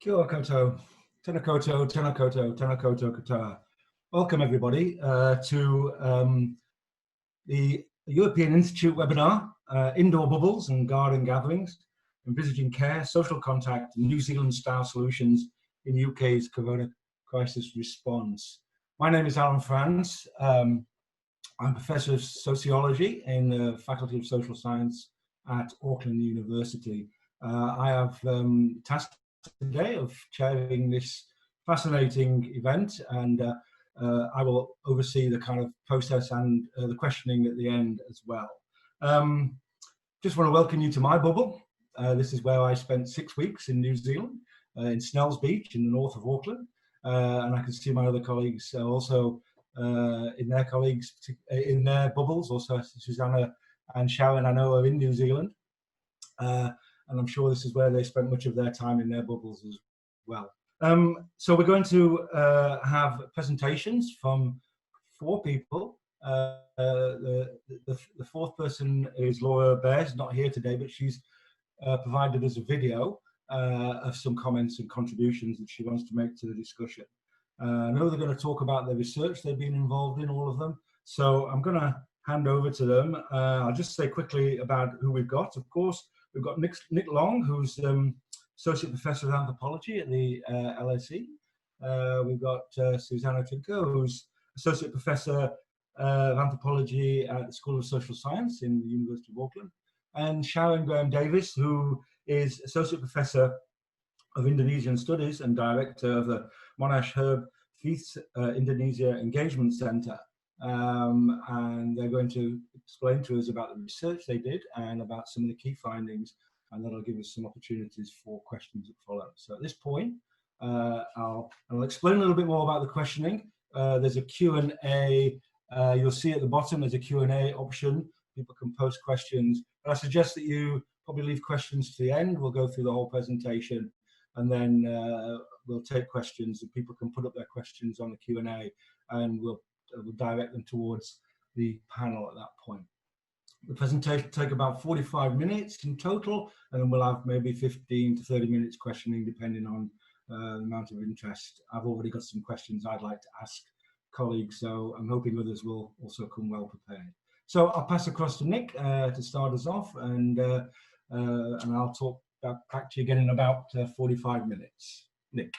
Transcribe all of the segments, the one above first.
Kia ora koutou, tēnā koutou, tēnā koutou, tēnā koutou katoa. Welcome everybody to the European Institute webinar, Indoor Bubbles and Garden Gatherings, Envisaging Care, Social Contact, and New Zealand Style Solutions in UK's Corona Crisis Response. My name is Alan Franz. I'm Professor of Sociology in the Faculty of Social Science at Auckland University. I have tasked today of chairing this fascinating event, and I will oversee the kind of process and the questioning at the end as well. Just want to welcome you to my bubble. This is where I spent 6 weeks in New Zealand, in Snells Beach in the north of Auckland, and I can see my other colleagues also in their bubbles. Also Susanna and Sharyn, I know, are in New Zealand. And I'm sure this is where they spent much of their time in their bubbles as well. So we're going to have presentations from 4 people. The fourth person is Laura Bears, not here today, but she's provided us a video of some comments and contributions that she wants to make to the discussion. I know they're going to talk about the research they've been involved in, all of them. So I'm going to hand over to them. I'll just say quickly about who we've got. Of course, we've got Nick Long, who's Associate Professor of Anthropology at the LSE. We've got Susanna Trnka, who's Associate Professor of Anthropology at the School of Social Science in the University of Auckland. And Sharyn Davies, who is Associate Professor of Indonesian Studies and Director of the Monash Herb Feast Indonesia Engagement Centre. And they're going to explain to us about the research they did and about some of the key findings, and that'll give us some opportunities for questions that follow. So at this point, I'll explain a little bit more about the questioning. There's a Q&A, you'll see at the bottom there's a Q&A option. People can post questions, but I suggest that you probably leave questions to the end. We'll go through the whole presentation, and then we'll take questions, and people can put up their questions on the Q&A, and we'll direct them towards the panel at that point. The presentation will take about 45 minutes in total, and then we'll have maybe 15 to 30 minutes questioning, depending on the amount of interest. I've already got some questions I'd like to ask colleagues, so I'm hoping others will also come well prepared. So I'll pass across to Nick to start us off, and I'll talk back to you again in about 45 minutes. Nick,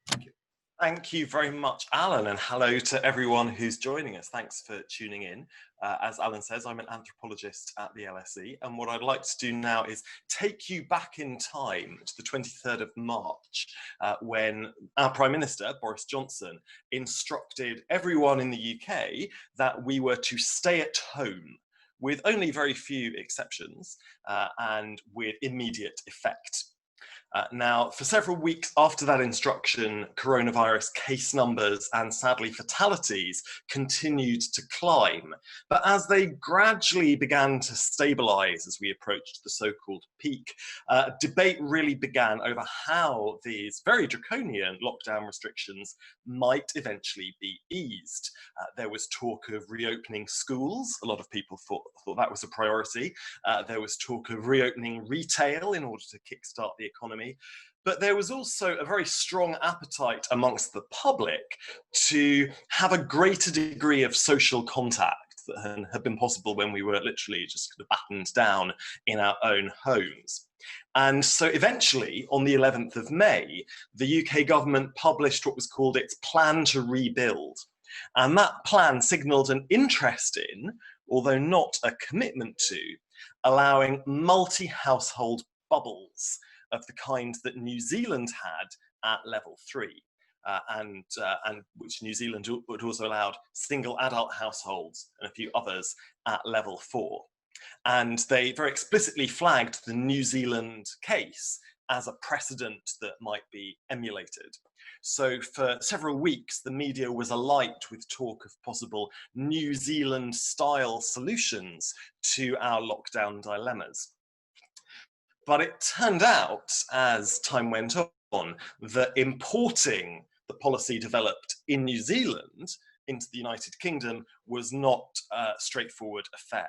thank you. Thank you very much, Alan, and hello to everyone who's joining us. Thanks for tuning in. As Alan says, I'm an anthropologist at the LSE, and what I'd like to do now is take you back in time to the 23rd of March, when our Prime Minister, Boris Johnson, instructed everyone in the UK that we were to stay at home, with only very few exceptions, and with immediate effect. Now, for several weeks after that instruction, coronavirus case numbers and sadly fatalities continued to climb. But as they gradually began to stabilise as we approached the so-called peak, debate really began over how these very draconian lockdown restrictions might eventually be eased. There was talk of reopening schools. A lot of people thought that was a priority. There was talk of reopening retail in order to kickstart the economy. But there was also a very strong appetite amongst the public to have a greater degree of social contact that had been possible when we were literally just kind of battened down in our own homes. And so eventually, on the 11th of May, the UK government published what was called its Plan to Rebuild. And that plan signalled an interest in, although not a commitment to, allowing multi-household bubbles of the kind that New Zealand had at level 3, and which New Zealand would also allowed single adult households and a few others at level 4. And they very explicitly flagged the New Zealand case as a precedent that might be emulated. So for several weeks, the media was alight with talk of possible New Zealand-style solutions to our lockdown dilemmas. But it turned out, as time went on, that importing the policy developed in New Zealand into the United Kingdom was not a straightforward affair.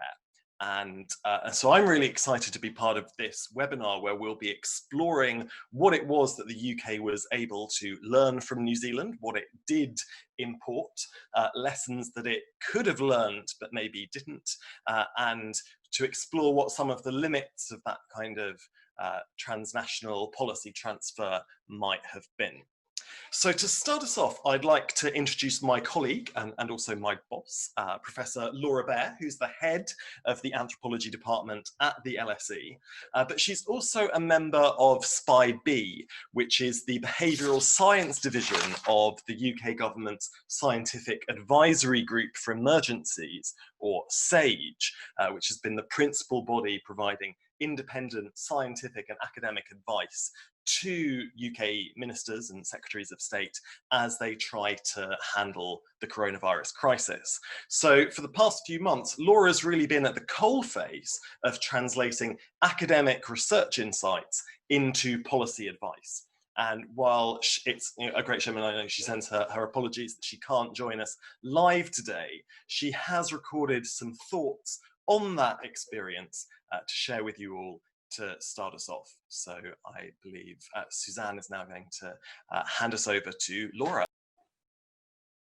And so I'm really excited to be part of this webinar where we'll be exploring what it was that the UK was able to learn from New Zealand, what it did import, lessons that it could have learned but maybe didn't, and to explore what some of the limits of that kind of transnational policy transfer might have been. So to start us off, I'd like to introduce my colleague and also my boss, Professor Laura Bear, who's the head of the anthropology department at the LSE, but she's also a member of SPI-B, which is the behavioural science division of the UK government's Scientific Advisory Group for Emergencies, or SAGE, which has been the principal body providing independent scientific and academic advice to UK ministers and secretaries of state as they try to handle the coronavirus crisis. So for the past few months, Laura's really been at the coalface of translating academic research insights into policy advice. And while it's a great shame, and I know she sends her apologies that she can't join us live today, she has recorded some thoughts on that experience to share with you all to start us off. So I believe Susanna is now going to hand us over to Laura.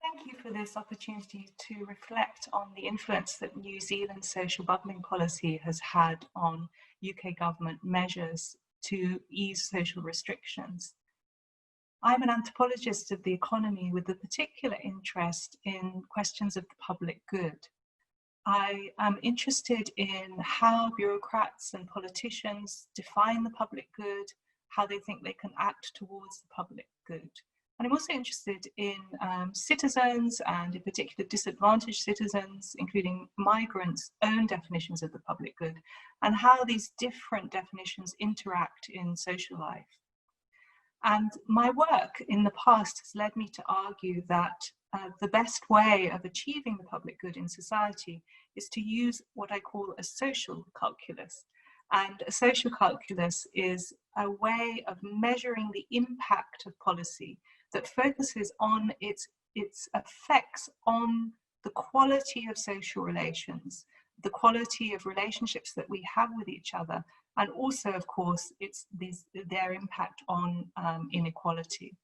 Thank you for this opportunity to reflect on the influence that New Zealand's social bubbling policy has had on UK government measures to ease social restrictions. I'm an anthropologist of the economy with a particular interest in questions of the public good. I am interested in how bureaucrats and politicians define the public good, how they think they can act towards the public good. And I'm also interested in citizens, and in particular disadvantaged citizens, including migrants' own definitions of the public good, and how these different definitions interact in social life. And my work in the past has led me to argue that the best way of achieving the public good in society is to use what I call a social calculus. And a social calculus is a way of measuring the impact of policy that focuses on its effects on the quality of social relations, the quality of relationships that we have with each other, and also, of course, their impact on inequality.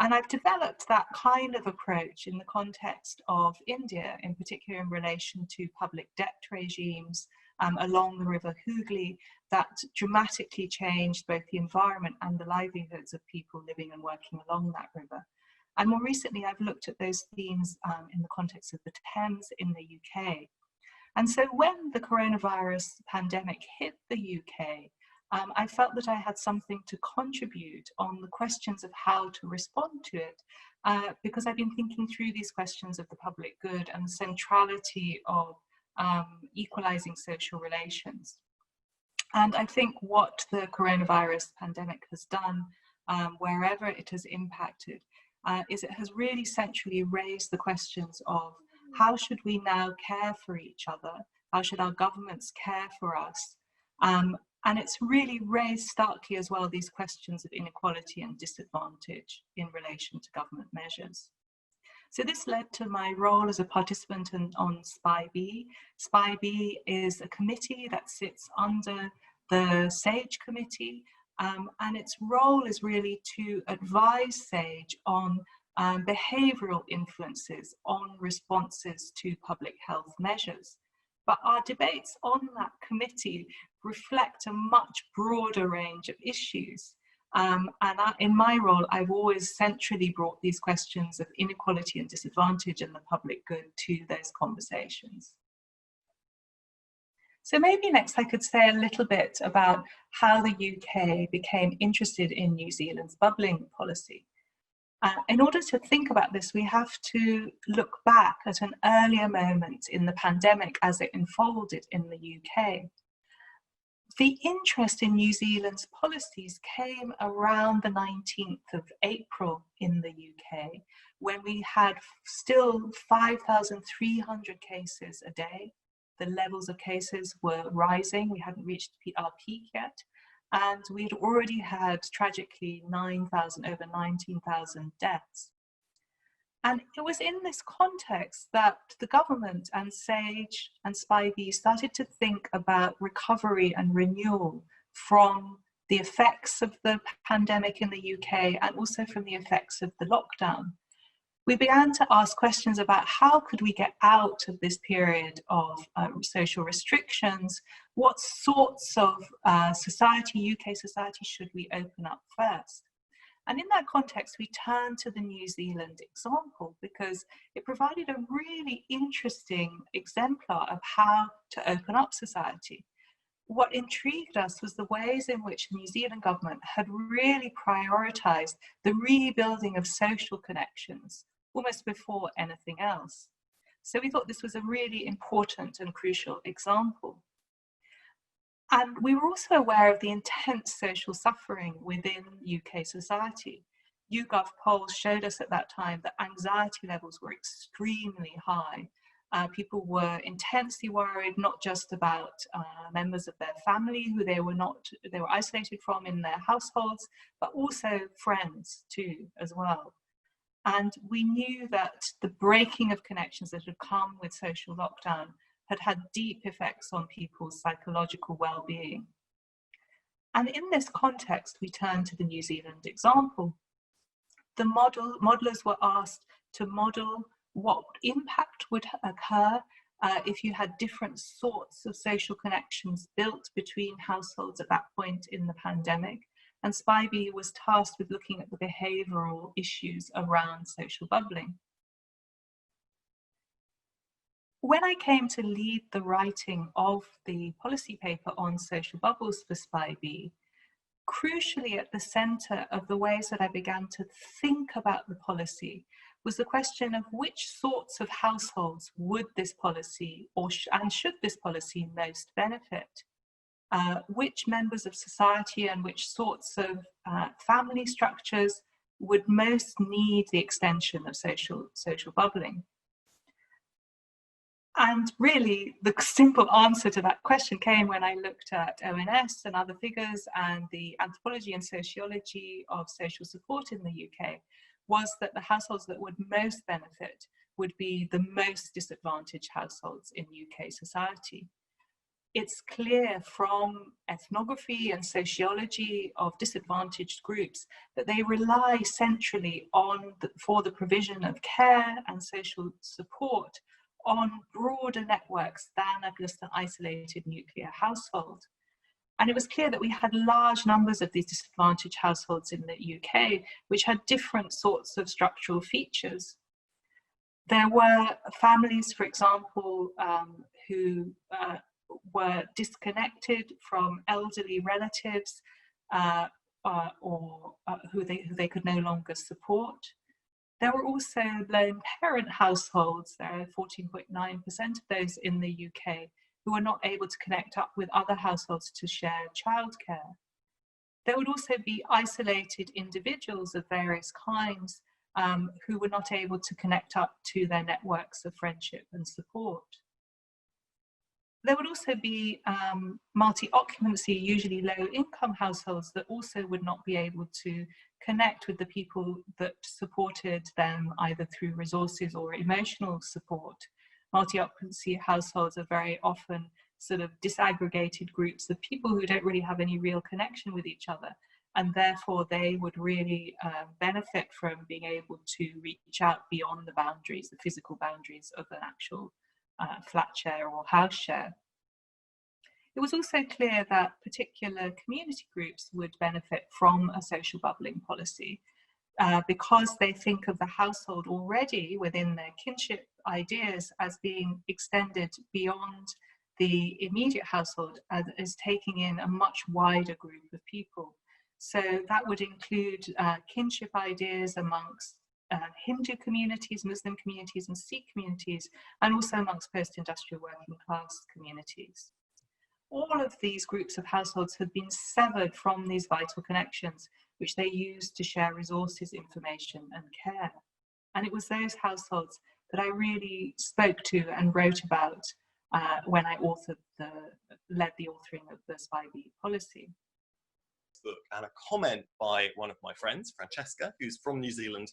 And I've developed that kind of approach in the context of India, in particular in relation to public debt regimes along the River Hooghly that dramatically changed both the environment and the livelihoods of people living and working along that river. And more recently, I've looked at those themes in the context of the Thames in the UK. And so when the coronavirus pandemic hit the UK, I felt that I had something to contribute on the questions of how to respond to it, because I've been thinking through these questions of the public good and the centrality of equalizing social relations. And I think what the coronavirus pandemic has done, wherever it has impacted, is it has really centrally raised the questions of how should we now care for each other? How should our governments care for us? And it's really raised starkly as well these questions of inequality and disadvantage in relation to government measures. So this led to my role as a participant on SPI-B. SPI-B is a committee that sits under the SAGE committee, and its role is really to advise SAGE on behavioural influences on responses to public health measures. But our debates on that committee reflect a much broader range of issues. In my role, I've always centrally brought these questions of inequality and disadvantage and the public good to those conversations. So maybe next I could say a little bit about how the UK became interested in New Zealand's bubbling policy. In order to think about this, we have to look back at an earlier moment in the pandemic as it unfolded in the UK. The interest in New Zealand's policies came around the 19th of April in the UK, when we had still 5,300 cases a day. The levels of cases were rising. We hadn't reached our peak yet. And we'd already had, tragically, over 19,000 deaths. And it was in this context that the government and SAGE and SPIVE started to think about recovery and renewal from the effects of the pandemic in the UK and also from the effects of the lockdown. We began to ask questions about how could we get out of this period of social restrictions? What sorts of society, UK society, should we open up first? And in that context, we turned to the New Zealand example because it provided a really interesting exemplar of how to open up society. What intrigued us was the ways in which the New Zealand government had really prioritised the rebuilding of social connections almost before anything else. So we thought this was a really important and crucial example. And we were also aware of the intense social suffering within UK society. YouGov polls showed us at that time that anxiety levels were extremely high. People were intensely worried, not just about members of their family who they were isolated from in their households, but also friends too, as well. And we knew that the breaking of connections that had come with social lockdown had had deep effects on people's psychological well-being. And in this context, we turn to the New Zealand example. The modelers were asked to model what impact would occur if you had different sorts of social connections built between households at that point in the pandemic. And SPIVE was tasked with looking at the behavioural issues around social bubbling. When I came to lead the writing of the policy paper on social bubbles for SPIVE, crucially at the centre of the ways that I began to think about the policy was the question of which sorts of households would this policy and should this policy most benefit? Which members of society and which sorts of family structures would most need the extension of social bubbling? And really, the simple answer to that question came when I looked at ONS and other figures and the anthropology and sociology of social support in the UK, was that the households that would most benefit would be the most disadvantaged households in UK society. It's clear from ethnography and sociology of disadvantaged groups that they rely centrally for the provision of care and social support on broader networks than just an isolated nuclear household. And it was clear that we had large numbers of these disadvantaged households in the UK, which had different sorts of structural features. There were families, for example, who were disconnected from elderly relatives or who they could no longer support. There were also lone parent households. There are 14.9% of those in the UK who were not able to connect up with other households to share childcare. There would also be isolated individuals of various kinds who were not able to connect up to their networks of friendship and support. There would also be multi-occupancy, usually low-income households that also would not be able to connect with the people that supported them either through resources or emotional support. Multi-occupancy households are very often sort of disaggregated groups of people who don't really have any real connection with each other, and therefore they would really benefit from being able to reach out beyond the boundaries, the physical boundaries of an actual flat share or house share. It was also clear that particular community groups would benefit from a social bubbling policy because they think of the household already within their kinship ideas as being extended beyond the immediate household as taking in a much wider group of people. So that would include kinship ideas amongst Hindu communities, Muslim communities and Sikh communities, and also amongst post-industrial working class communities. All of these groups of households had been severed from these vital connections, which they used to share resources, information and care. And it was those households that I really spoke to and wrote about when I led the authoring of the SPIVE policy. Facebook, and a comment by one of my friends, Francesca, who's from New Zealand,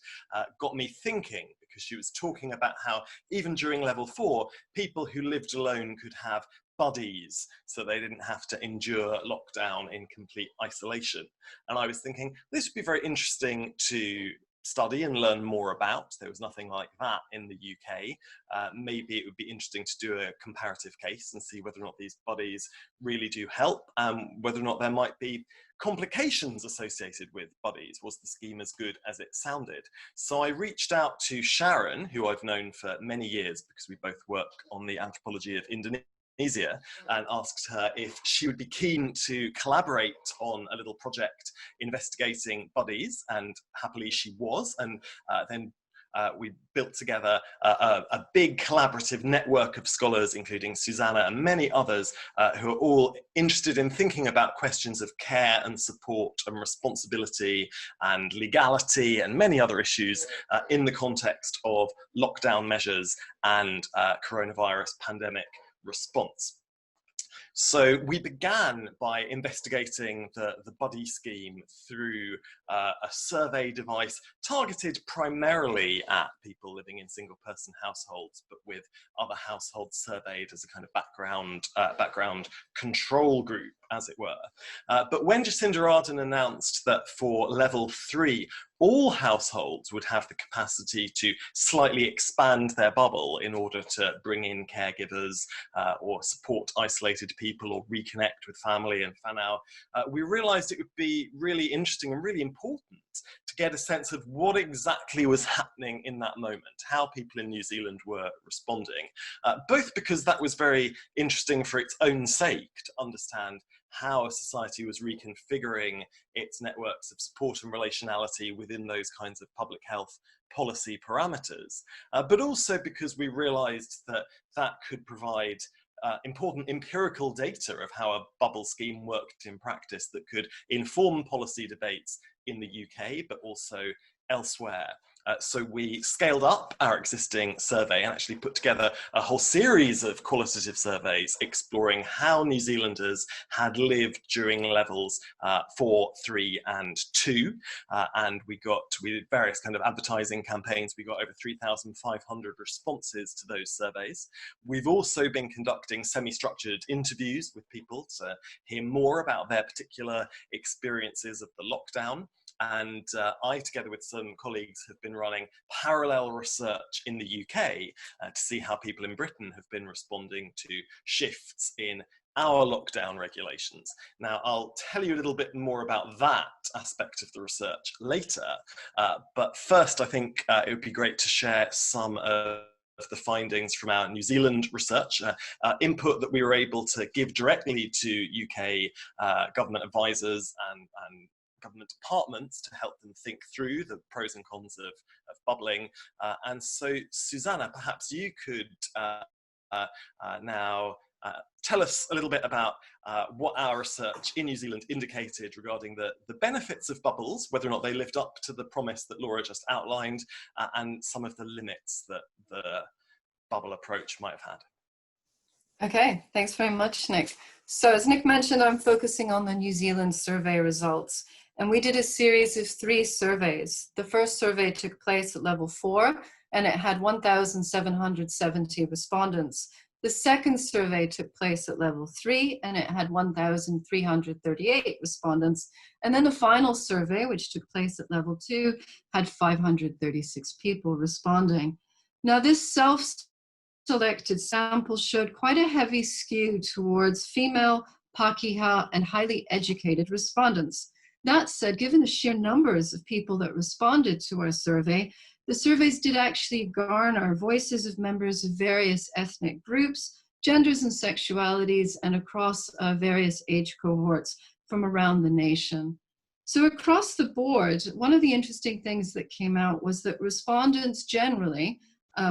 got me thinking, because she was talking about how even during level 4, people who lived alone could have buddies, so they didn't have to endure lockdown in complete isolation. And I was thinking, this would be very interesting to study and learn more about. There was nothing like that in the UK. Maybe it would be interesting to do a comparative case and see whether or not these buddies really do help, whether or not there might be complications associated with buddies. Was the scheme as good as it sounded? So I reached out to Sharyn, who I've known for many years because we both work on the anthropology of Indonesia, and asked her if she would be keen to collaborate on a little project investigating buddies, and happily she was, and then we built together a big collaborative network of scholars, including Susanna and many others, who are all interested in thinking about questions of care and support and responsibility and legality and many other issues in the context of lockdown measures and coronavirus pandemic response. So we began by investigating the buddy scheme through a survey device targeted primarily at people living in single-person households, but with other households surveyed as a kind of background control group, as it were. But when Jacinda Ardern announced that for level 3, all households would have the capacity to slightly expand their bubble in order to bring in caregivers or support isolated people or reconnect with family and whanau, we realised it would be really interesting and really important to get a sense of what exactly was happening in that moment, how people in New Zealand were responding, both because that was very interesting for its own sake to understand how a society was reconfiguring its networks of support and relationality within those kinds of public health policy parameters, but also because we realized that that could provide important empirical data of how a bubble scheme worked in practice that could inform policy debates in the UK, but also elsewhere. So we scaled up our existing survey and actually put together a whole series of qualitative surveys exploring how New Zealanders had lived during levels 4, 3 and 2. And we did various kind of advertising campaigns. We got over 3,500 responses to those surveys. We've also been conducting semi-structured interviews with people to hear more about their particular experiences of the lockdown. And I, together with some colleagues, have been running parallel research in the UK to see how people in Britain have been responding to shifts in our lockdown regulations. Now, I'll tell you a little bit more about that aspect of the research later, but first I think it would be great to share some of the findings from our New Zealand research, input that we were able to give directly to UK government advisors and government departments to help them think through the pros and cons of bubbling. And so, Susanna, perhaps you could now tell us a little bit about what our research in New Zealand indicated regarding the benefits of bubbles, whether or not they lived up to the promise that Laura just outlined, and some of the limits that the bubble approach might have had. Okay, thanks very much, Nick. So as Nick mentioned, I'm focusing on the New Zealand survey results. And we did a series of 3 surveys. The first survey took place at level 4, and it had 1,770 respondents. The second survey took place at level 3, and it had 1,338 respondents. And then the final survey, which took place at level 2, had 536 people responding. Now, this self-selected sample showed quite a heavy skew towards female, Pākehā, and highly educated respondents. That said, given the sheer numbers of people that responded to our survey, the surveys did actually garner voices of members of various ethnic groups, genders and sexualities, and across various age cohorts from around the nation. So across the board, one of the interesting things that came out was that respondents generally,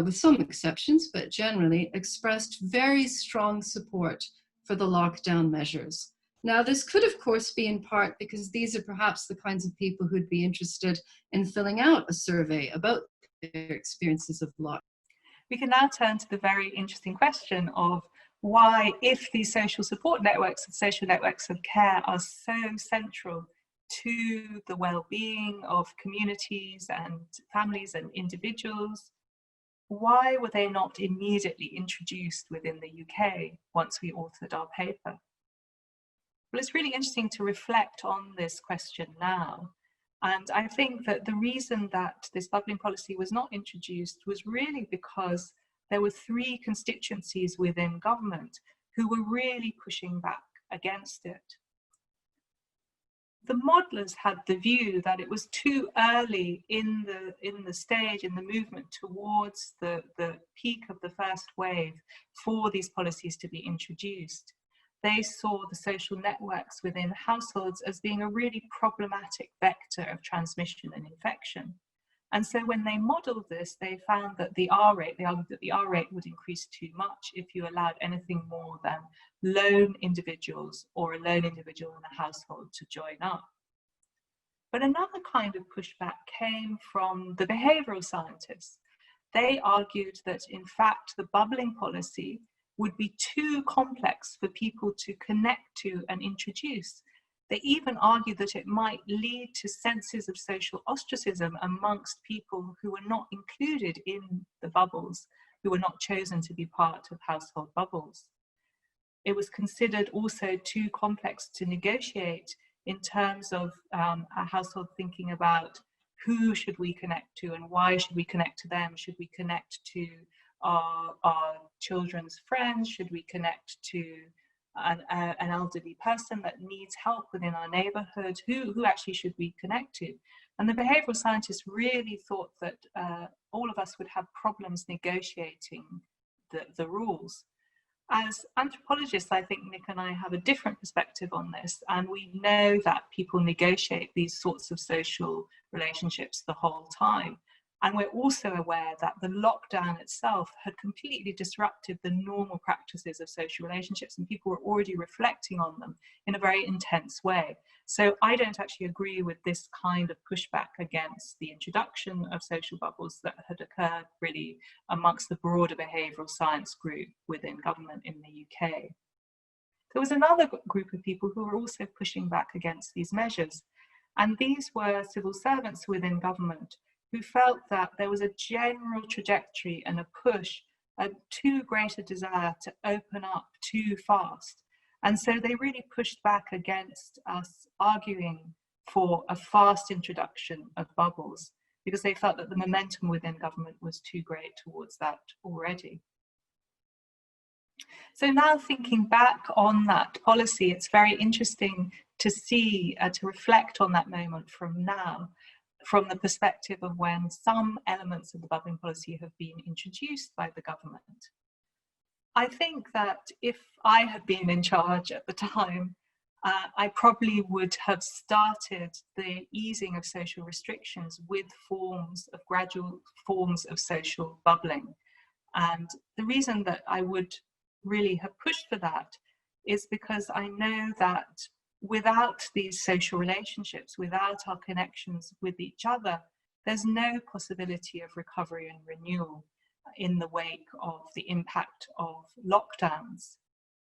with some exceptions, but generally expressed very strong support for the lockdown measures. Now, this could, of course, be in part because these are perhaps the kinds of people who'd be interested in filling out a survey about their experiences of lockdown. We can now turn to the very interesting question of why, if these social support networks and social networks of care are so central to the well-being of communities and families and individuals, why were they not immediately introduced within the UK once we authored our paper? Well, it's really interesting to reflect on this question now. And I think that the reason that this bubbling policy was not introduced was really because there were three constituencies within government who were really pushing back against it. The modelers had the view that it was too early in the stage, in the movement towards the peak of the first wave for these policies to be introduced. They saw the social networks within households as being a really problematic vector of transmission and infection. And so when they modelled this, they found that the R rate, they argued that the R rate would increase too much if you allowed anything more than lone individuals or a lone individual in a household to join up. But another kind of pushback came from the behavioural scientists. They argued that in fact the bubbling policy would be too complex for people to connect to and introduce. They even argued that it might lead to senses of social ostracism amongst people who were not included in the bubbles, who were not chosen to be part of household bubbles. It was considered also too complex to negotiate in terms of a household thinking about who should we connect to and why should we connect to them? Should we connect to our children's friends? Should we connect to an elderly person that needs help within our neighbourhood? Who actually should we connect to? And the behavioural scientists really thought that all of us would have problems negotiating the rules. As anthropologists, I think Nick and I have a different perspective on this, and we know that people negotiate these sorts of social relationships the whole time. And we're also aware that the lockdown itself had completely disrupted the normal practices of social relationships, and people were already reflecting on them in a very intense way. So I don't actually agree with this kind of pushback against the introduction of social bubbles that had occurred really amongst the broader behavioural science group within government in the UK. There was another group of people who were also pushing back against these measures, and these were civil servants within government who felt that there was a general trajectory and a push, a too great a desire to open up too fast. And so they really pushed back against us arguing for a fast introduction of bubbles, because they felt that the momentum within government was too great towards that already. So now thinking back on that policy, it's very interesting to see, to reflect on that moment from now, from the perspective of when some elements of the bubbling policy have been introduced by the government. I think that if I had been in charge at the time, I probably would have started the easing of social restrictions with gradual forms of social bubbling. And the reason that I would really have pushed for that is because I know that without these social relationships, without our connections with each other, there's no possibility of recovery and renewal in the wake of the impact of lockdowns.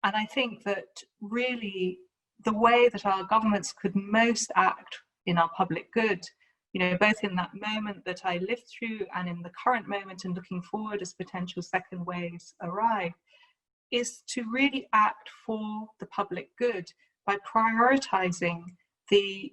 And I think that really the way that our governments could most act in our public good, you know, both in that moment that I lived through and in the current moment and looking forward as potential second waves arrive, is to really act for the public good by prioritizing the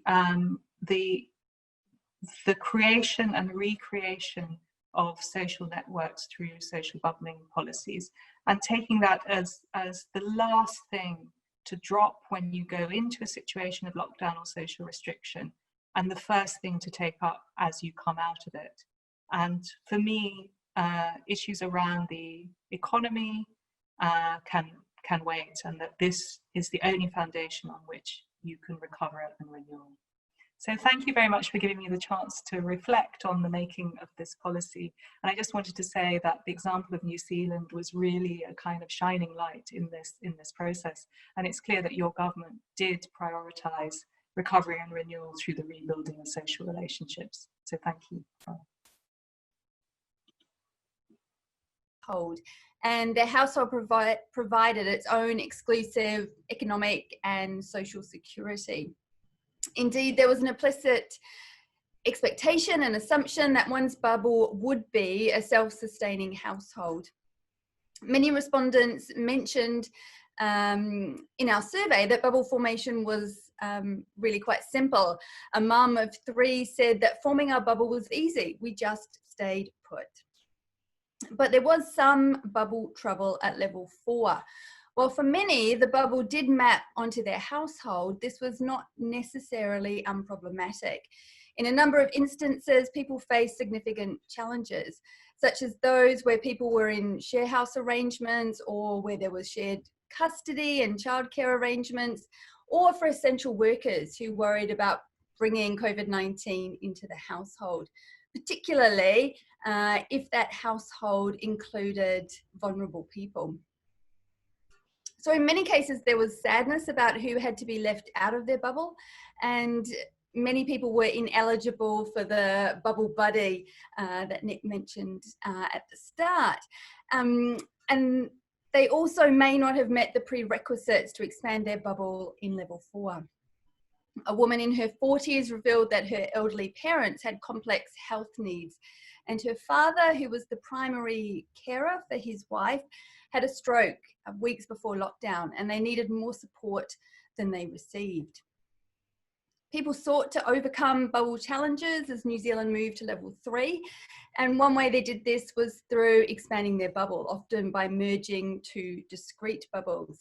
creation and recreation of social networks through social bubbling policies, and taking that as the last thing to drop when you go into a situation of lockdown or social restriction, and the first thing to take up as you come out of it. And for me, issues around the economy can wait, and that this is the only foundation on which you can recover and renew. So thank you very much for giving me the chance to reflect on the making of this policy. And I just wanted to say that the example of New Zealand was really a kind of shining light in this process. And it's clear that your government did prioritise recovery and renewal through the rebuilding of social relationships. So thank you. And the household provided its own exclusive economic and social security. Indeed, there was an implicit expectation and assumption that one's bubble would be a self-sustaining household. Many respondents mentioned in our survey that bubble formation was really quite simple. A mum of 3 said that forming our bubble was easy. We just stayed put. But there was some bubble trouble at level 4. While for many, the bubble did map onto their household, this was not necessarily unproblematic. In a number of instances, people faced significant challenges, such as those where people were in share house arrangements, or where there was shared custody and childcare arrangements, or for essential workers who worried about bringing COVID-19 into the household, particularly if that household included vulnerable people. So in many cases, there was sadness about who had to be left out of their bubble, and many people were ineligible for the bubble buddy that Nick mentioned at the start. And they also may not have met the prerequisites to expand their bubble in level 4. A woman in her 40s revealed that her elderly parents had complex health needs, and her father, who was the primary carer for his wife, had a stroke weeks before lockdown, and they needed more support than they received. People sought to overcome bubble challenges as New Zealand moved to level 3. And one way they did this was through expanding their bubble, often by merging 2 discrete bubbles.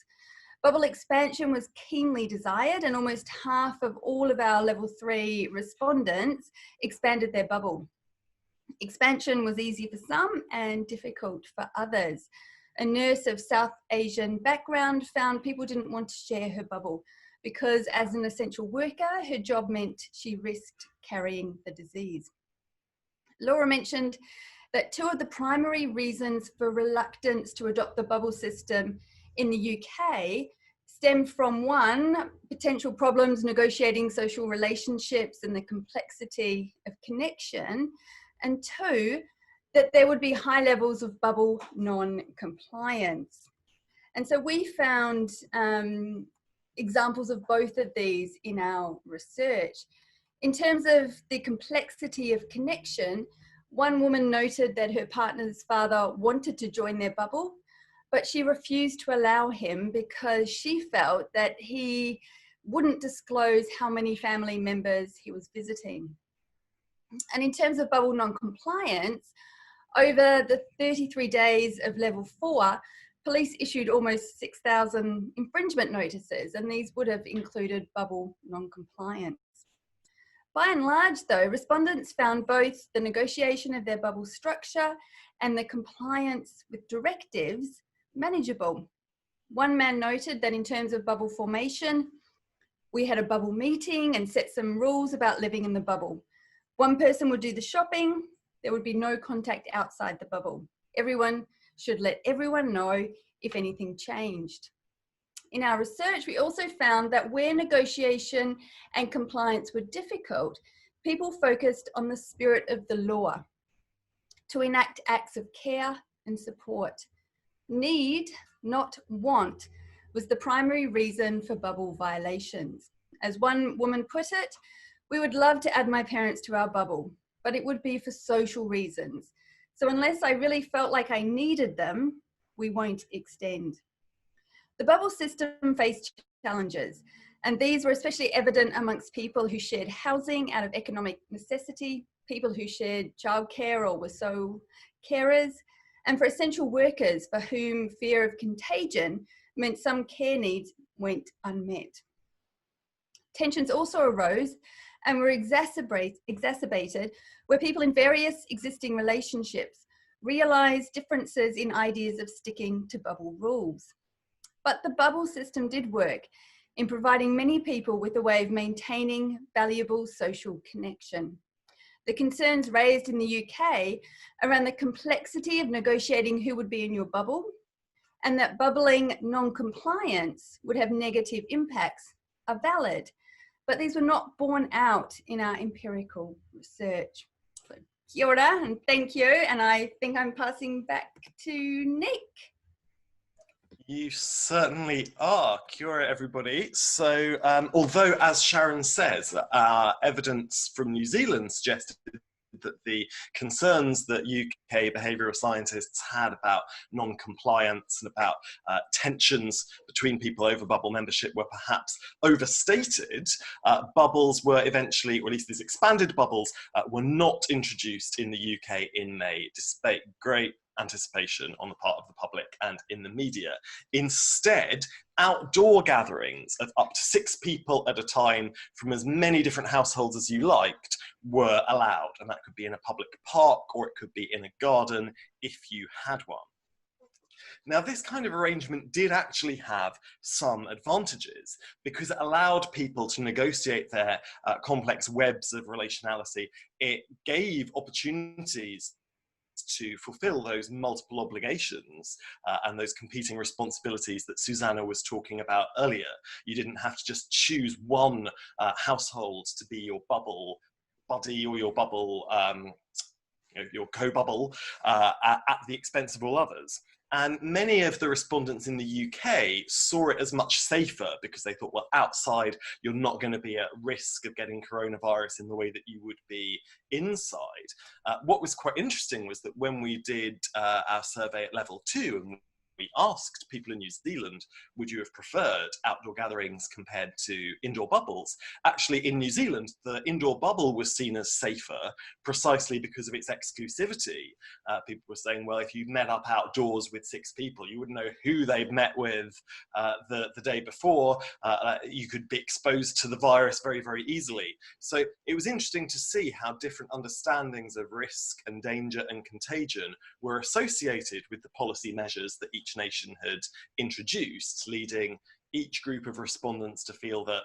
Bubble expansion was keenly desired, and almost half of all of our level 3 respondents expanded their bubble. Expansion was easy for some and difficult for others. A nurse of South Asian background found people didn't want to share her bubble because as an essential worker, her job meant she risked carrying the disease. Laura mentioned that 2 of the primary reasons for reluctance to adopt the bubble system in the UK stemmed from 1, potential problems negotiating social relationships and the complexity of connection, and 2, that there would be high levels of bubble non-compliance. And so we found examples of both of these in our research. In terms of the complexity of connection, one woman noted that her partner's father wanted to join their bubble, but she refused to allow him because she felt that he wouldn't disclose how many family members he was visiting. And in terms of bubble non-compliance, over the 33 days of level 4, police issued almost 6,000 infringement notices, and these would have included bubble non-compliance. By and large, though, respondents found both the negotiation of their bubble structure and the compliance with directives manageable. One man noted that in terms of bubble formation, we had a bubble meeting and set some rules about living in the bubble. One person would do the shopping. There would be no contact outside the bubble. Everyone should let everyone know if anything changed. In our research, we also found that where negotiation and compliance were difficult, people focused on the spirit of the law to enact acts of care and support. Need, not want, was the primary reason for bubble violations. As one woman put it, we would love to add my parents to our bubble, but it would be for social reasons. So unless I really felt like I needed them, we won't extend. The bubble system faced challenges, and these were especially evident amongst people who shared housing out of economic necessity, people who shared childcare or were sole carers, and for essential workers for whom fear of contagion meant some care needs went unmet. Tensions also arose and were exacerbated where people in various existing relationships realised differences in ideas of sticking to bubble rules. But the bubble system did work in providing many people with a way of maintaining valuable social connection. The concerns raised in the UK around the complexity of negotiating who would be in your bubble and that bubbling non-compliance would have negative impacts are valid, but these were not borne out in our empirical research. So, kia ora and thank you, and I think I'm passing back to Nick. You certainly are. Kia ora, everybody. So, although, as Sharyn says, evidence from New Zealand suggested that the concerns that UK behavioural scientists had about non-compliance and about tensions between people over bubble membership were perhaps overstated, bubbles were eventually, or at least these expanded bubbles, were not introduced in the UK in May, despite great anticipation on the part of the public and in the media. Instead, outdoor gatherings of up to 6 people at a time from as many different households as you liked were allowed, and that could be in a public park or it could be in a garden if you had one. Now, this kind of arrangement did actually have some advantages because it allowed people to negotiate their complex webs of relationality. It gave opportunities to fulfill those multiple obligations and those competing responsibilities that Susanna was talking about earlier. You didn't have to just choose one household to be your bubble buddy or your bubble, your co-bubble at the expense of all others. And many of the respondents in the UK saw it as much safer because they thought, well, outside, you're not going to be at risk of getting coronavirus in the way that you would be inside. What was quite interesting was that when we did our survey at level 2, and we asked people in New Zealand, would you have preferred outdoor gatherings compared to indoor bubbles? Actually, in New Zealand, the indoor bubble was seen as safer precisely because of its exclusivity. People were saying, well, if you met up outdoors with 6 people, you wouldn't know who they'd met with the day before. You could be exposed to the virus very, very easily. So it was interesting to see how different understandings of risk and danger and contagion were associated with the policy measures that each nation had introduced, leading each group of respondents to feel that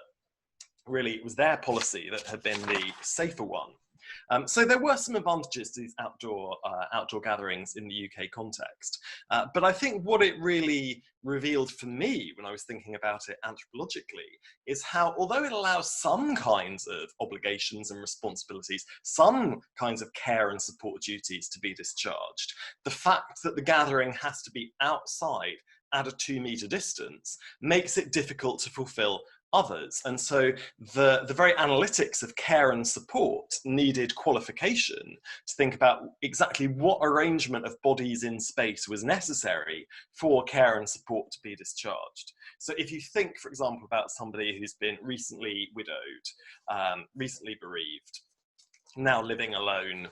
really it was their policy that had been the safer one. So there were some advantages to these outdoor gatherings in the UK context. But I think what it really revealed for me when I was thinking about it anthropologically is how, although it allows some kinds of obligations and responsibilities, some kinds of care and support duties to be discharged, the fact that the gathering has to be outside at a 2-metre distance makes it difficult to fulfil others. And so the very analytics of care and support needed qualification to think about exactly what arrangement of bodies in space was necessary for care and support to be discharged. So if you think, for example, about somebody who's been recently widowed, recently bereaved, now living alone,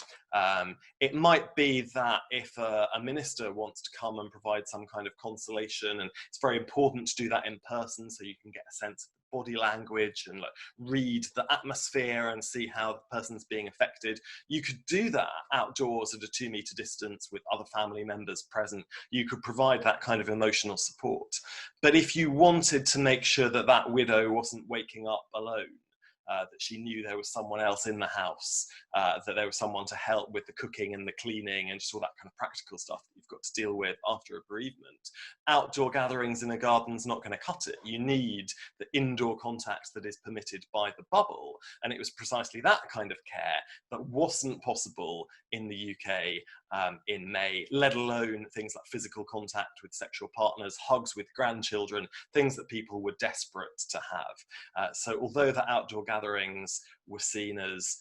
it might be that if a minister wants to come and provide some kind of consolation, and it's very important to do that in person so you can get a sense of the body language and read the atmosphere and see how the person's being affected, you could do that outdoors at a 2-metre distance with other family members present. You could provide that kind of emotional support. But if you wanted to make sure that that widow wasn't waking up alone, that she knew there was someone else in the house, that there was someone to help with the cooking and the cleaning and just all that kind of practical stuff that you've got to deal with after a bereavement. Outdoor gatherings in a garden's not going to cut it. You need the indoor contact that is permitted by the bubble, and it was precisely that kind of care that wasn't possible in the UK in May, let alone things like physical contact with sexual partners, hugs with grandchildren, things that people were desperate to have. So although the outdoor gatherings were seen as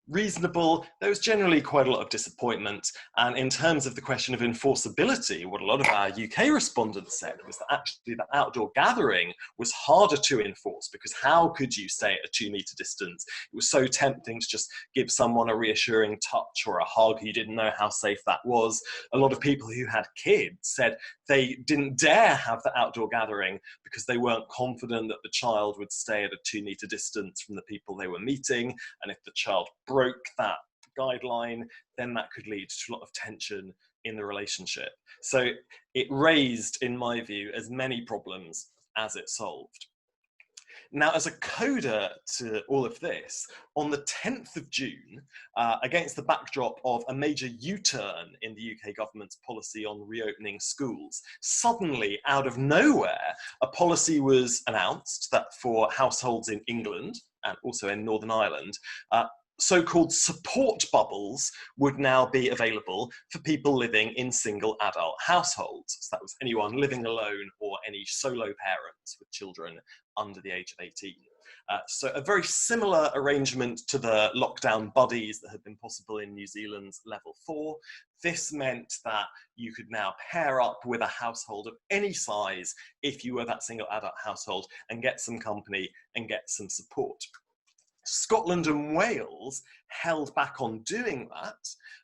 reasonable, there was generally quite a lot of disappointment. And in terms of the question of enforceability, what a lot of our UK respondents said was that actually the outdoor gathering was harder to enforce, because how could you stay at a 2-metre distance? It was so tempting to just give someone a reassuring touch or a hug. You didn't know how safe that was. A lot of people who had kids said they didn't dare have the outdoor gathering because they weren't confident that the child would stay at a 2-metre distance from the people they were meeting. And if the child broke that guideline, then that could lead to a lot of tension in the relationship. So it raised, in my view, as many problems as it solved. Now, as a coda to all of this, on the 10th of June, against the backdrop of a major U-turn in the UK government's policy on reopening schools, suddenly, out of nowhere, a policy was announced that for households in England and also in Northern Ireland, so-called support bubbles would now be available for people living in single adult households. So that was anyone living alone or any solo parents with children under the age of 18. So a very similar arrangement to the lockdown buddies that had been possible in New Zealand's level 4. This meant that you could now pair up with a household of any size if you were that single adult household and get some company and get some support. Scotland and Wales held back on doing that,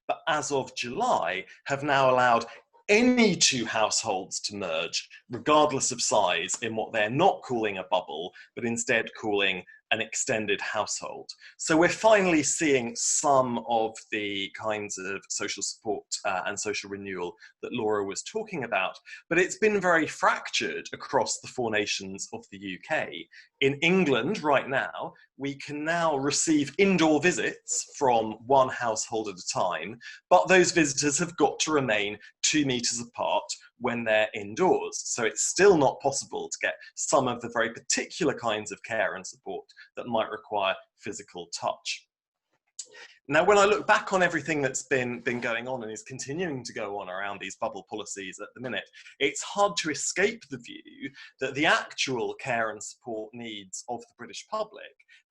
but as of July have now allowed any two households to merge, regardless of size, in what they're not calling a bubble, but instead calling an extended household. So we're finally seeing some of the kinds of social support and social renewal that Laura was talking about, but it's been very fractured across the 4 nations of the UK. In England right now, we can now receive indoor visits from one household at a time, but those visitors have got to remain 2 meters apart when they're indoors. So it's still not possible to get some of the very particular kinds of care and support that might require physical touch. Now, when I look back on everything that's been going on and is continuing to go on around these bubble policies at the minute, it's hard to escape the view that the actual care and support needs of the British public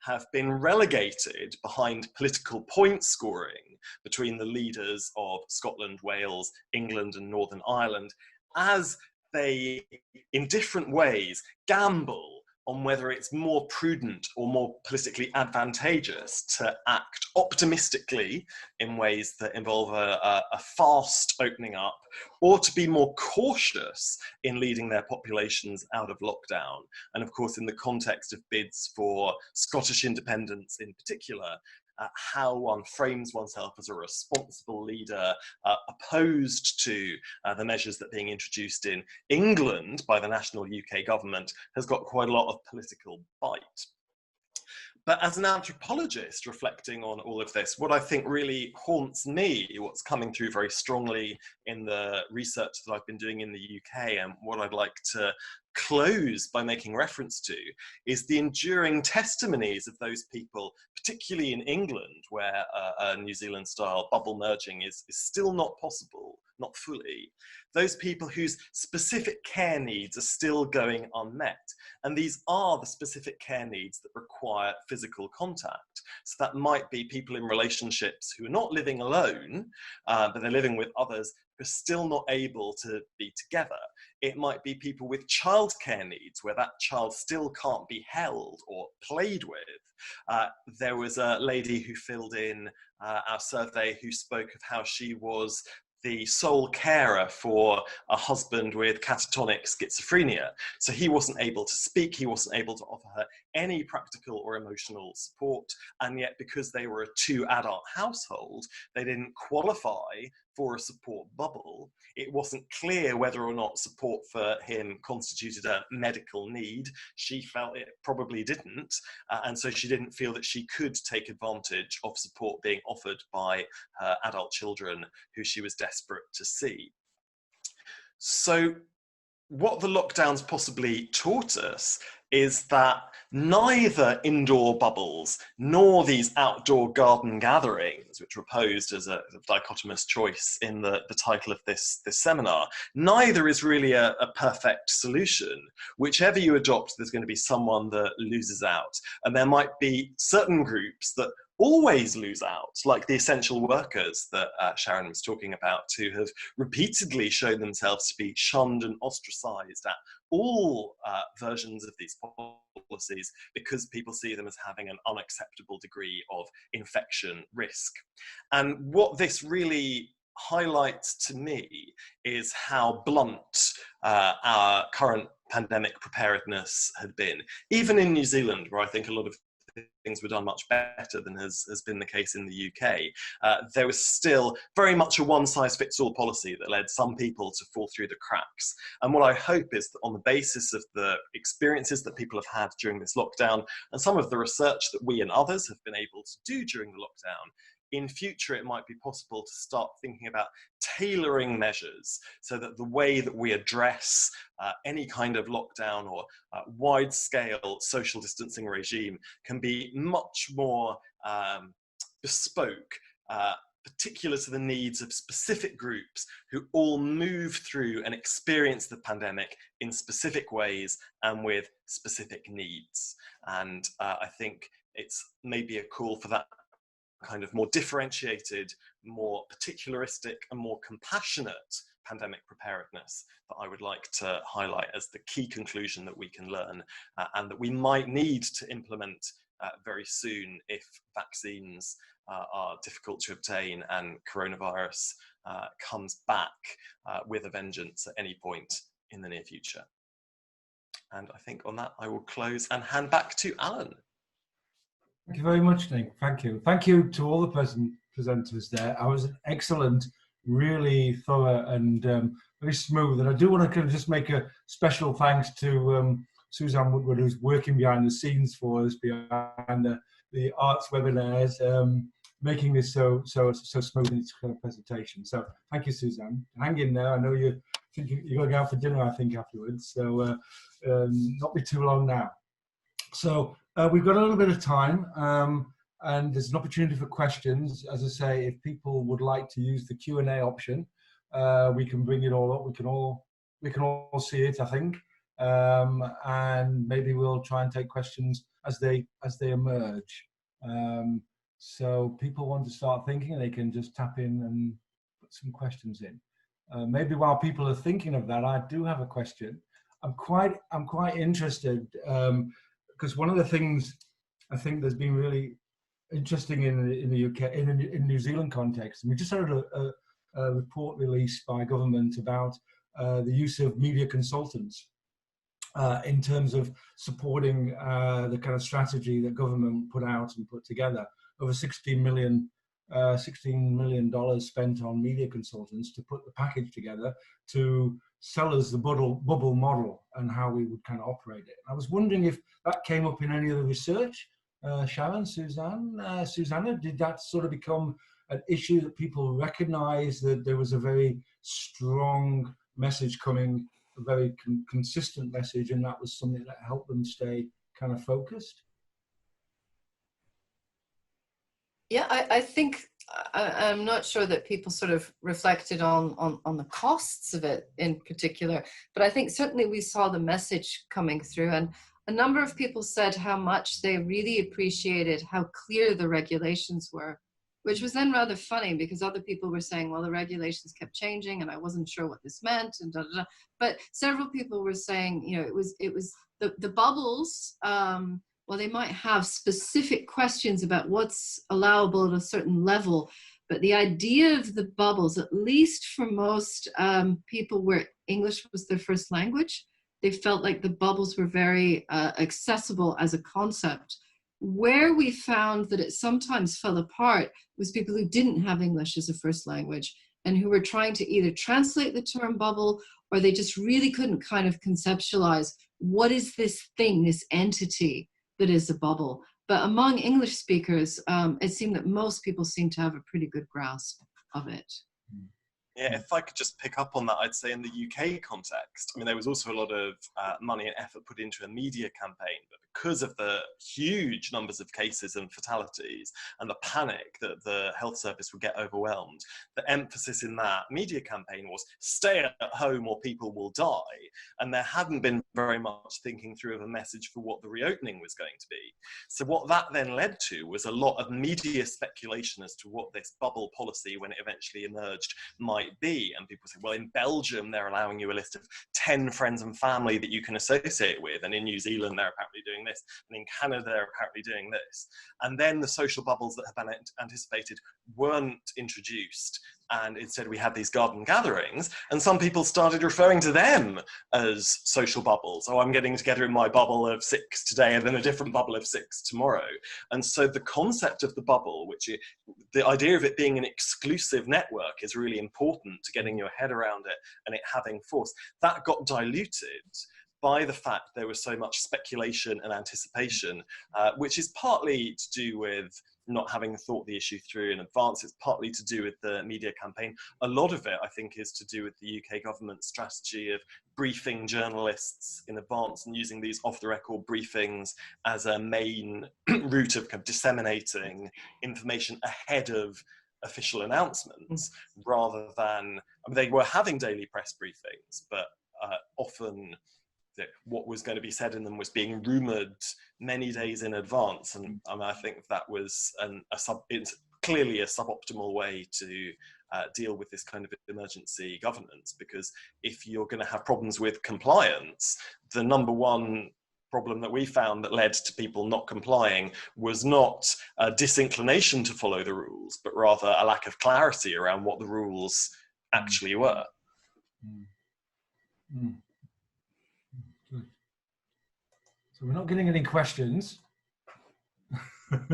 have been relegated behind political point scoring between the leaders of Scotland, Wales, England and Northern Ireland, as they, in different ways, gamble on whether it's more prudent or more politically advantageous to act optimistically in ways that involve a fast opening up, or to be more cautious in leading their populations out of lockdown. And of course, in the context of bids for Scottish independence in particular, how one frames oneself as a responsible leader opposed to the measures that are being introduced in England by the national UK government has got quite a lot of political bite. But as an anthropologist reflecting on all of this, what I think really haunts me, what's coming through very strongly in the research that I've been doing in the UK, and what I'd like to close by making reference to, is the enduring testimonies of those people, particularly in England, where a New Zealand-style bubble merging is still not possible, not fully. Those people whose specific care needs are still going unmet. And these are the specific care needs that require physical contact. So that might be people in relationships who are not living alone, but they're living with others who are still not able to be together. It might be people with childcare needs, where that child still can't be held or played with. There was a lady who filled in our survey who spoke of how she was the sole carer for a husband with catatonic schizophrenia. So he wasn't able to speak, he wasn't able to offer her any practical or emotional support, and yet because they were a 2-adult household, they didn't qualify for a support bubble. It wasn't clear whether or not support for him constituted a medical need. She felt it probably didn't, and so she didn't feel that she could take advantage of support being offered by her adult children who she was desperate to see. So what the lockdowns possibly taught us is that neither indoor bubbles nor these outdoor garden gatherings, which were posed as a dichotomous choice in the title of this seminar, neither is really a perfect solution. Whichever you adopt, there's going to be someone that loses out. And there might be certain groups that always lose out, like the essential workers that Sharyn was talking about, who have repeatedly shown themselves to be shunned and ostracized at all versions of these policies because people see them as having an unacceptable degree of infection risk. And what this really highlights to me is how blunt our current pandemic preparedness had been. Even in New Zealand, where I think a lot of things were done much better than has been the case in the UK, there was still very much a one-size-fits-all policy that led some people to fall through the cracks. And what I hope is that on the basis of the experiences that people have had during this lockdown and some of the research that we and others have been able to do during the lockdown, in future it might be possible to start thinking about tailoring measures so that the way that we address any kind of lockdown or wide-scale social distancing regime can be much more bespoke, particular to the needs of specific groups who all move through and experience the pandemic in specific ways and with specific needs. And I think it's maybe a call for that kind of more differentiated, more particularistic and more compassionate pandemic preparedness that I would like to highlight as the key conclusion that we can learn and that we might need to implement very soon if vaccines are difficult to obtain and coronavirus comes back with a vengeance at any point in the near future. And I think on that I will close and hand back to Alan. Thank you very much, Nick. Thank you. Thank you to all the presenters there. I was excellent, really thorough and very smooth. And I do want to kind of just make a special thanks to Susanna Woodward, who's working behind the scenes for us, behind the arts webinars, making this so smooth in its kind of presentation. So thank you, Susanna. Hang in there. I know you're going out for dinner, I think, afterwards. So not be too long now. So we've got a little bit of time, and there's an opportunity for questions. As I say, if people would like to use the Q&A option, we can bring it all up. We can all see it, I think, and maybe we'll try and take questions as they emerge. So people want to start thinking, they can just tap in and put some questions in. Maybe while people are thinking of that, I do have a question. I'm quite interested because one of the things I think that's been really interesting in the UK, in New Zealand context, and we just had a report released by government about the use of media consultants in terms of supporting the kind of strategy that government put out and put together. Over $16 million spent on media consultants to put the package together to sell us the bubble model and how we would kind of operate it. I was wondering if that came up in any of the research. Sharyn, Susanna, did that sort of become an issue that people recognize that there was a very strong message coming, a very consistent message, and that was something that helped them stay kind of focused? Yeah, I think I'm not sure that people sort of reflected on the costs of it in particular, but I think certainly we saw the message coming through, and a number of people said how much they really appreciated how clear the regulations were, which was then rather funny because other people were saying, well, the regulations kept changing and I wasn't sure what this meant and da, da, da. But several people were saying, you know, it was the bubbles, well, they might have specific questions about what's allowable at a certain level, but the idea of the bubbles, at least for most people where English was their first language, they felt like the bubbles were very accessible as a concept. Where we found that it sometimes fell apart was people who didn't have English as a first language and who were trying to either translate the term bubble, or they just really couldn't kind of conceptualize what is this thing, this entity that is a bubble. But among English speakers, it seemed that most people seemed to have a pretty good grasp of it. Yeah, if I could just pick up on that, I'd say in the UK context, I mean, there was also a lot of money and effort put into a media campaign, but because of the huge numbers of cases and fatalities and the panic that the health service would get overwhelmed, the emphasis in that media campaign was stay at home or people will die. And there hadn't been very much thinking through of a message for what the reopening was going to be. So what that then led to was a lot of media speculation as to what this bubble policy, when it eventually emerged, might be. And people say, well, in Belgium, they're allowing you a list of 10 friends and family that you can associate with. And in New Zealand, they're apparently doing this. And in Canada, they're apparently doing this. And then the social bubbles that have been anticipated weren't introduced. And instead we had these garden gatherings, and some people started referring to them as social bubbles. Oh, I'm getting together in my bubble of 6 today and then a different bubble of 6 tomorrow. And so the concept of the bubble, the idea of it being an exclusive network is really important to getting your head around it and it having force. That got diluted by the fact there was so much speculation and anticipation, which is partly to do with not having thought the issue through in advance. It's partly to do with the media campaign. A lot of it, I think, is to do with the UK government strategy of briefing journalists in advance and using these off-the-record briefings as a main route of kind of disseminating information ahead of official announcements, rather than, I mean, they were having daily press briefings, but often what was going to be said in them was being rumoured many days in advance, and I think that was it's clearly a suboptimal way to deal with this kind of emergency governance, because if you're going to have problems with compliance, the number one problem that we found that led to people not complying was not a disinclination to follow the rules, but rather a lack of clarity around what the rules actually were. Good. So we're not getting any questions. I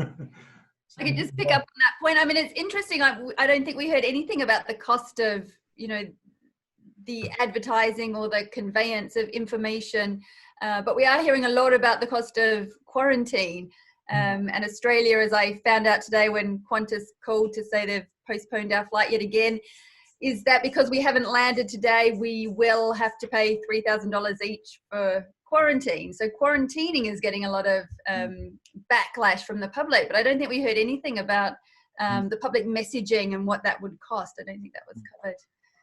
can just pick up on that point. I mean, it's interesting. I don't think we heard anything about the cost of, you know, the advertising or the conveyance of information, but we are hearing a lot about the cost of quarantine. And Australia, as I found out today when Qantas called to say they've postponed our flight yet again, is that because we haven't landed today, we will have to pay $3,000 each for quarantine. So quarantining is getting a lot of backlash from the public, but I don't think we heard anything about the public messaging and what that would cost. I don't think that was covered.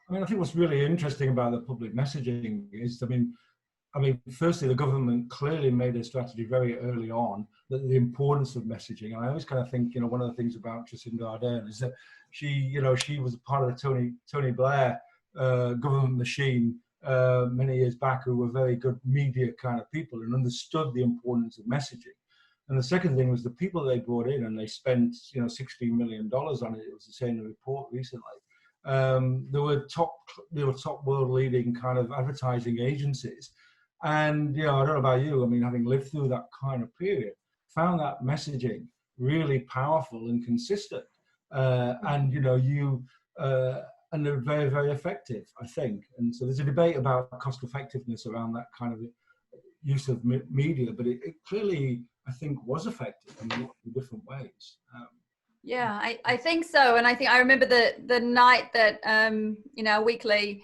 I mean, I think what's really interesting about the public messaging is, I mean, firstly, the government clearly made a strategy very early on that the importance of messaging. And I always kind of think, you know, one of the things about Jacinda Ardern is that she, you know, she was a part of the Tony Blair government machine many years back, who were very good media kind of people and understood the importance of messaging. And the second thing was the people they brought in, and they spent, you know, $16 million on it. It was the same in the report recently. There were top world leading kind of advertising agencies. And, you know, I don't know about you, I mean, having lived through that kind of period, found that messaging really powerful and consistent. And, you know, and they're very, very effective, I think. And so there's a debate about cost effectiveness around that kind of use of media, but it clearly, I think, was effective in lots of different ways. Yeah, I think so. And I think I remember the night that, you know, weekly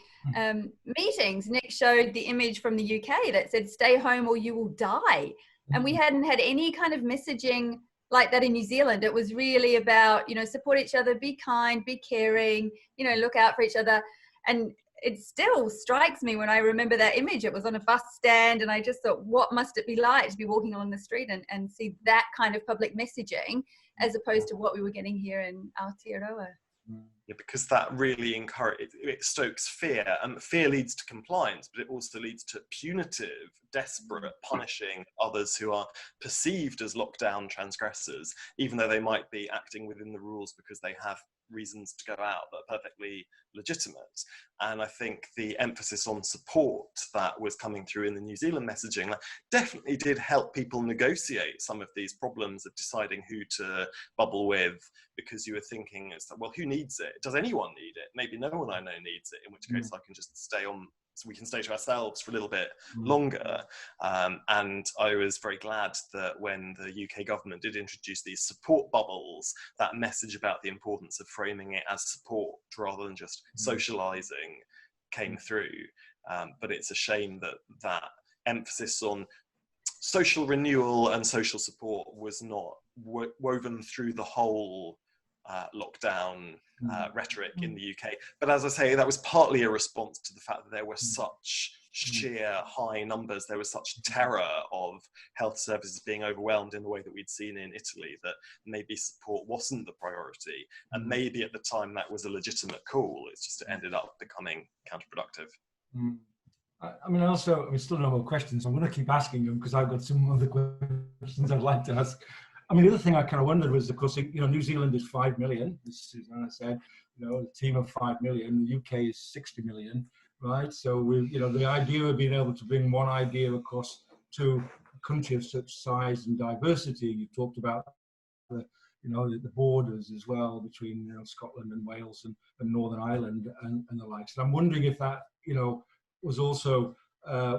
meetings, Nick showed the image from the UK that said, stay home or you will die. And we hadn't had any kind of messaging like that in New Zealand. It was really about, you know, support each other, be kind, be caring, you know, look out for each other. And it still strikes me when I remember that image. It was on a bus stand, and I just thought, what must it be like to be walking along the street and see that kind of public messaging, as opposed to what we were getting here in Aotearoa. Yeah, because that really it stokes fear, and fear leads to compliance, but it also leads to punitive, desperate punishing others who are perceived as lockdown transgressors, even though they might be acting within the rules because they have reasons to go out that are perfectly legitimate. And I think the emphasis on support that was coming through in the New Zealand messaging definitely did help people negotiate some of these problems of deciding who to bubble with, because you were thinking, well, who needs it? Does anyone need it? Maybe no one I know needs it, in which case I can just stay on, so we can stay to ourselves for a little bit longer. And I was very glad that when the UK government did introduce these support bubbles, that message about the importance of framing it as support rather than just socialising came through. But it's a shame that that emphasis on social renewal and social support was not woven through the whole lockdown rhetoric in the UK. But as I say, that was partly a response to the fact that there were such sheer high numbers, there was such terror of health services being overwhelmed in the way that we'd seen in Italy, that maybe support wasn't the priority. And maybe at the time that was a legitimate call, it's just it ended up becoming counterproductive. I mean, also, I mean, still no more questions. I'm going to keep asking them because I've got some other questions I'd like to ask. I mean, the other thing I kind of wondered was, of course, you know, New Zealand is 5 million, as Susanna said, you know, a team of 5 million, the UK is 60 million, right? So, you know, the idea of being able to bring one idea across to a country of such size and diversity, you talked about the, you know, the borders as well between, you know, Scotland and Wales and Northern Ireland and the likes. And I'm wondering if that, you know, was also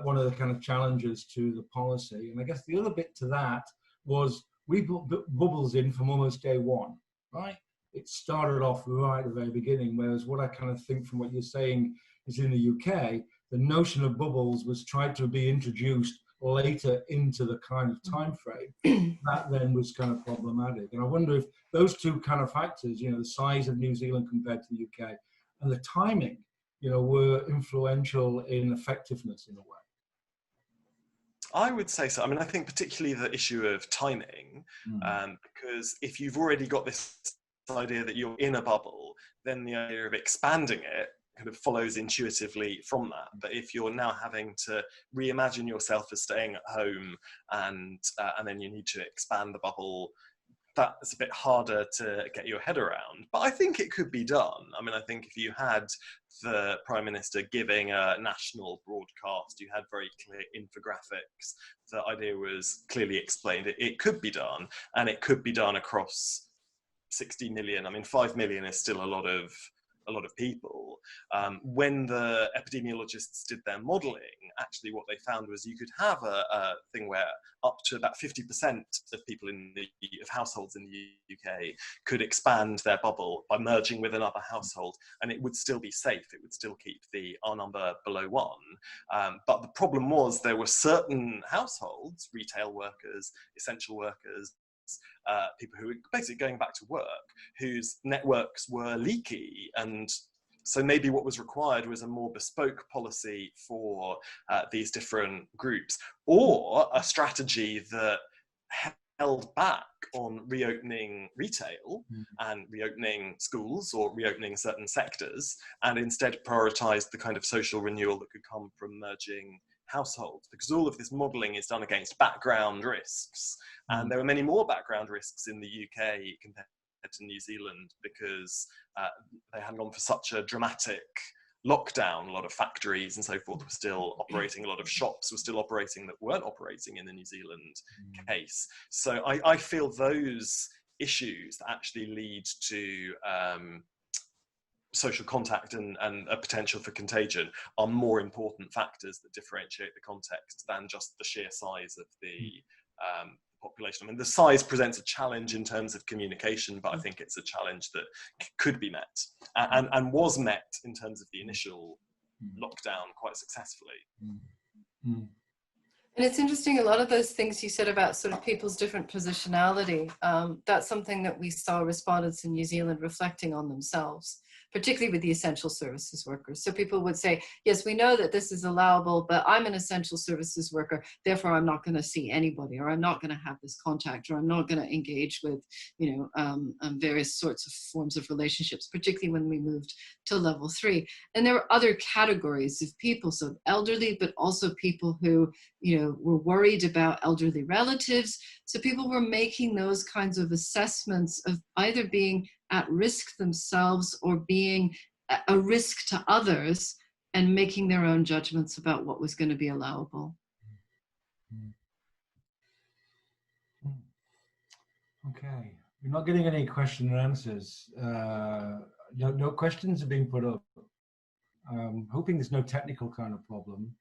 one of the kind of challenges to the policy. And I guess the other bit to that was we put bubbles in from almost day one, right? It started off right at the very beginning, whereas what I kind of think from what you're saying is in the UK, the notion of bubbles was tried to be introduced later into the kind of time frame that then was kind of problematic. And I wonder if those two kind of factors, you know, the size of New Zealand compared to the UK and the timing, you know, were influential in effectiveness in a way. I would say so. I mean, I think particularly the issue of timing, because if you've already got this idea that you're in a bubble, then the idea of expanding it kind of follows intuitively from that. But if you're now having to reimagine yourself as staying at home and then you need to expand the bubble, that's a bit harder to get your head around. But I think it could be done. I mean, I think if you had the Prime Minister giving a national broadcast, you had very clear infographics, the idea was clearly explained, it could be done, and it could be done across 60 million. I mean, 5 million is still a lot of people. When the epidemiologists did their modelling, actually what they found was you could have a thing where up to about 50% of people of households in the UK could expand their bubble by merging with another household, and it would still be safe. It would still keep our number below 1. But the problem was there were certain households, retail workers, essential workers, people who were basically going back to work, whose networks were leaky. And so maybe what was required was a more bespoke policy for these different groups, or a strategy that held back on reopening retail and reopening schools or reopening certain sectors, and instead prioritized the kind of social renewal that could come from merging households, because all of this modelling is done against background risks, and there are many more background risks in the UK compared to New Zealand, because they hadn't gone for such a dramatic lockdown. A lot of factories and so forth were still operating, a lot of shops were still operating that weren't operating in the New Zealand case. So I feel those issues that actually lead to social contact and a potential for contagion are more important factors that differentiate the context than just the sheer size of the population. I mean, the size presents a challenge in terms of communication, but I think it's a challenge that could be met and was met in terms of the initial lockdown quite successfully. And it's interesting, a lot of those things you said about sort of people's different positionality, that's something that we saw respondents in New Zealand reflecting on themselves, particularly with the essential services workers. So people would say, yes, we know that this is allowable, but I'm an essential services worker, therefore I'm not going to see anybody, or I'm not going to have this contact, or I'm not going to engage with, you know, various sorts of forms of relationships, particularly when we moved to level 3. And there were other categories of people, so elderly, but also people who, you know, were worried about elderly relatives. So people were making those kinds of assessments of either being at risk themselves or being a risk to others, and making their own judgments about what was going to be allowable. Okay, we're not getting any question and answers. No questions are being put up. Hoping there's no technical kind of problem.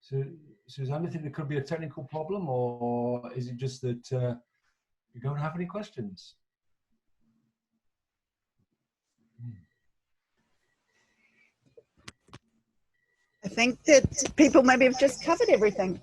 So, Susanna, do you think there could be a technical problem, or is it just that you don't have any questions? I think that people maybe have just covered everything.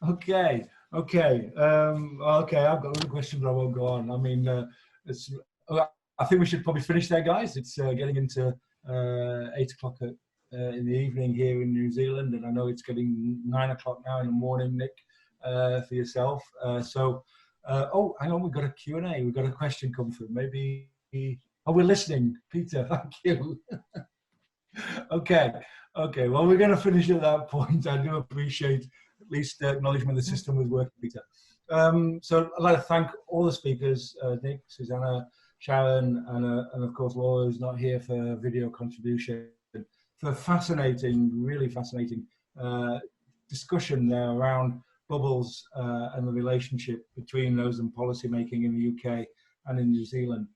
Okay. I've got another question, but I won't go on. I mean, I think we should probably finish there, guys. It's getting into 8 o'clock in the evening here in New Zealand, and I know it's getting 9 o'clock now in the morning, Nick, for yourself. Oh, hang on, we've got a Q&A. We've got a question come through. Maybe, oh, we're listening. Peter, thank you. Okay, well, we're going to finish at that point. I do appreciate at least the acknowledgement the system was working, Peter. So I'd like to thank all the speakers, Nick, Susanna, Sharyn, and of course Laura, who's not here for video contribution, for fascinating, really fascinating discussion there around bubbles and the relationship between those and policy making in the UK and in New Zealand.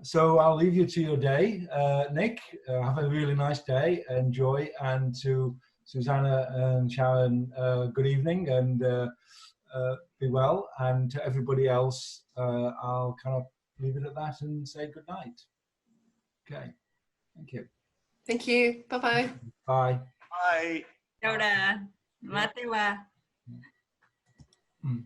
So I'll leave you to your day, Nick. Have a really nice day, enjoy, and to Susanna and Sharyn, good evening and be well. And to everybody else, I'll kind of leave it at that and say good night. Okay, thank you. Thank you. Bye-bye. Bye. Bye. Kia ora. Mā te wā. Mm.